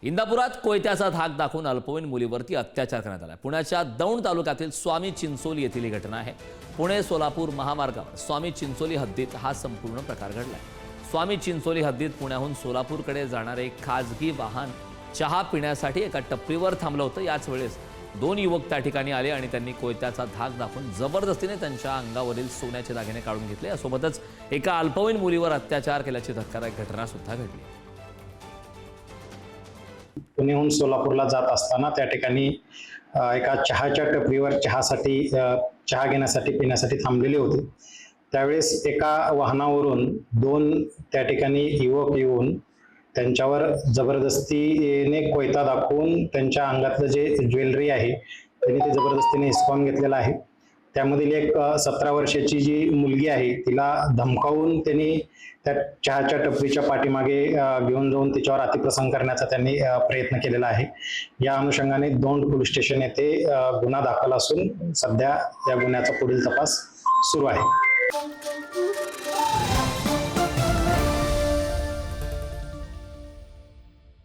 इंदापुरात कोयत्याचा धाक दाखवून अल्पवयीन मुलीवरती अत्याचार करण्यात आला। पुण्याच्या दौंड तालुक्यातील स्वामी चिंचोली येथील ही घटना आहे। पुणे सोलापूर महामार्गावर स्वामी चिंचोली हद्दीत हा संपूर्ण प्रकार घडलाय। स्वामी चिंचोली हद्दीत पुण्याहून सोलापूरकडे जाणारे एक खाजगी वाहन चहा पिण्यासाठी एका टपरीवर थांबलं होतं। याच वेळेस दोन युवक त्या ठिकाणी आले आणि त्यांनी कोयत्याचा धाक दाखवून जबरदस्तीने त्यांच्या अंगावरील सोन्याचे दागिने काढून घेतले। यासोबतच एका अल्पवयीन मुलीवर अत्याचार केल्याची धक्कादायक घटना सुद्धा घडली। पुण्याहून सोलापूरला जात असताना त्या ठिकाणी एका चहाच्या टपरीवर चहा घेण्यासाठी पिण्यासाठी थांबलेले होते। त्यावेळेस एका वाहनावरून दोन त्या ठिकाणी युवक येऊन त्यांच्यावर जबरदस्तीने कोयता दाखवून त्यांच्या अंगातलं जे ज्वेलरी आहे त्यांनी ते जबरदस्तीने हिसकावून घेतलेलं आहे। त्यामधील एक 17 वर्षाची जी मुलगी आहे तिला धमकावून त्यांनी त्या चहाच्या टपरीच्या पाठीमागे घेऊन जाऊन तिच्यावर अतिप्रसंग करण्याचा त्यांनी प्रयत्न केलेला आहे। या अनुषंगाने दौंड पोलीस स्टेशन येथे गुन्हा दाखल असून सध्या या गुन्ह्याचा पुढील तपास सुरू आहे।